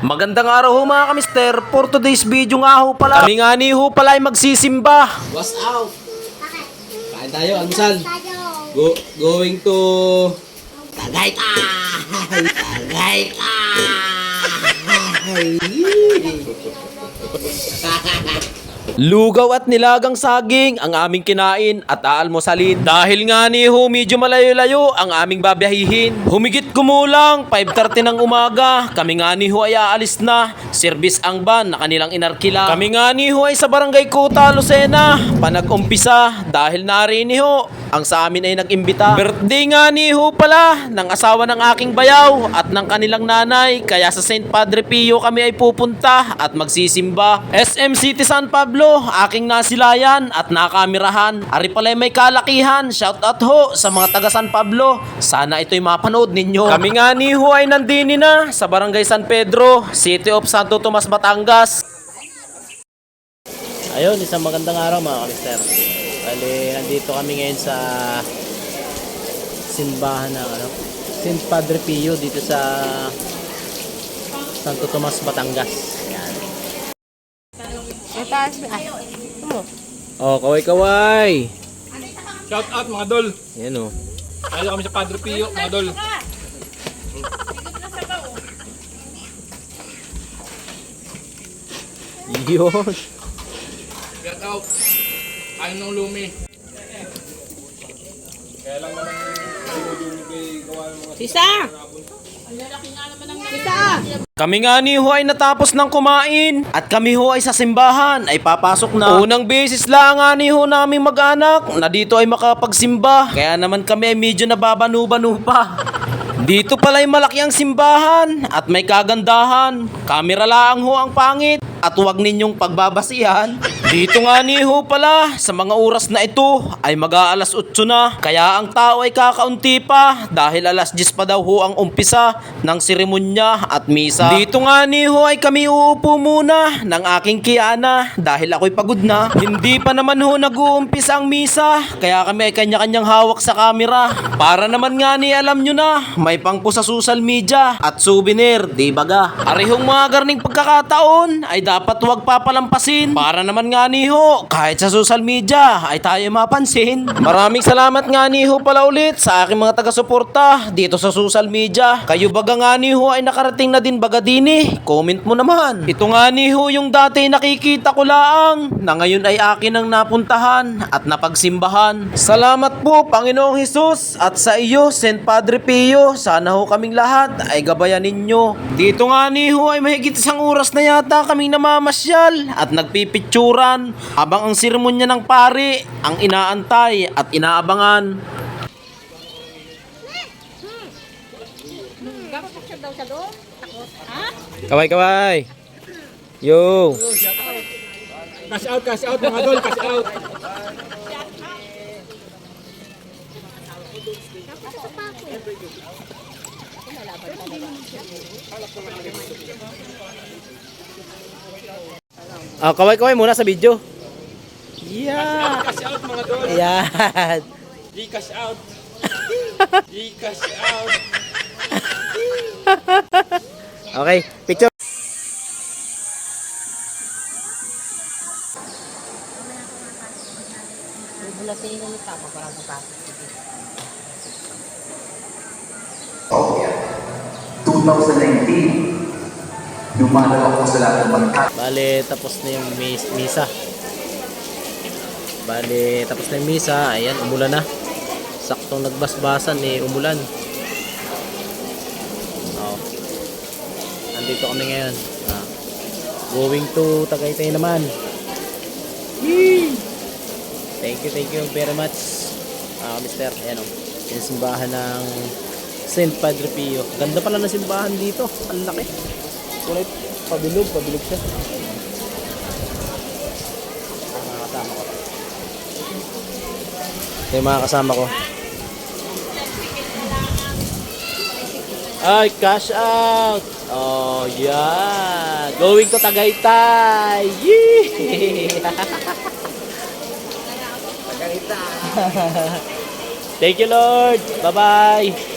Magandang araw ho mga kamister. For today's video nga ho pala, kami nga ni ho pala ay magsisimba. What's out? Kain tayo, almusal. Going to Tagaytay! Tagaytay! Lugaw at nilagang saging ang aming kinain at aalmosalin. Dahil nga ni ho medyo malayo-layo ang aming babiyahihin. Humigit kumulang 5:30 ng umaga. Kami nga ni ho ay aalis na. Service ang van na kanilang inarkila. Kami nga ni ho ay sa barangay Kuta, Lucena. Panag-umpisa dahil narin ni ho ang sa amin ay nag-imbita. Birthday nga ni ho pala ng asawa ng aking bayaw at ng kanilang nanay. Kaya sa St. Padre Pio kami ay pupunta at magsisimba. SM City San Pablo, aking nasilayan at nakamirahan. Ari pala may kalakihan. Shout out ho sa mga taga San Pablo. Sana ito'y mapanood ninyo. Kami nga ni ho ay nandini na sa barangay San Pedro, City of Santo Tomas, Batangas. Ayun, isang magandang araw mga kamister. Bali, nandito kami ngayon sa simbahan ng St. Padre Pio dito sa Santo Tomas, Batangas. Ayan. Oh, kaway-kaway. Shout out mga dol. Ayan o. Tayo kami sa Padre Pio, mga dol. Yun. Shout out. Ayaw ng lumi. Kaya lang naman dinudulog ay gawa ng mga Sisa! Kami nga ni ho ay natapos ng kumain at kami ho ay sa simbahan ay papasok na. Unang beses lang nga ni ho namin mag-anak na dito ay makapagsimba. Kaya naman kami ay medyo nababanu-banu pa. Dito pala ay malaki ang simbahan at may kagandahan. Kamera lang ho ang pangit at huwag ninyong pagbabasihan. Dito nga ni ho pala sa mga oras na ito ay mag-aalas 8 na. Kaya ang tao ay kakaunti pa dahil alas 10 pa daw ho ang umpisa ng seremonya at misa. Dito nga ni ho ay kami uupo muna ng aking kiyana dahil ako'y pagod na. Hindi pa naman ho nag-uumpisa ang misa kaya kami ay kanya-kanyang hawak sa camera. Para naman nga ni alam nyo na may pangko sa social media at souvenir, di baga. Arihong mga garning pagkakataon ay dapat huwag papalampasin para naman nga ni ho kahit sa social media ay tayo mapansin. Maraming salamat nga ni ho pala ulit sa aking mga taga-suporta dito sa social media. Kayo baga nga ni ho ay nakarating na din baga dini? Comment mo naman. Ito nga ni ho yung dati nakikita ko laang na ngayon ay akin ang napuntahan at napagsimbahan. Salamat po Panginoong Hesus at sa iyo St. Padre Pio. Sana ho kaming lahat ay gabayan ninyo. Dito nga ni ho ay mahigit isang oras na yata kaming namamasyal at nagpipicturan habang ang seremonya ng pari ang inaantay at inaabangan. Kaway-kaway. Yo. cash out mga dol, cash out. Kaway-kaway muna sa video. Yeah. Cash out mga dol. Ayan. Cash out. Cash out. Okay, picture. Oh, yeah. 2019, dumalaw ako sa lahat ng bansa. Bale, tapos na yung misa. Bale, tapos na yung misa. Ayan, umulan na. Saktong nagbasbasan umulan. Oh. Nandito kami ngayon. Going to Tagaytay naman. Yee! Thank you very much. Mister, ayan o. Yung simbahan ng St. Padre Pio. Ganda pala na simbahan dito. Ang laki. Kulay pabilog siya. Mga kasama ko. Ito yung mga kasama ko. Ay, cash out! Oh, yeah! Going to Tagaytay! Yee! Tagaytay! Thank you, Lord! Bye-bye!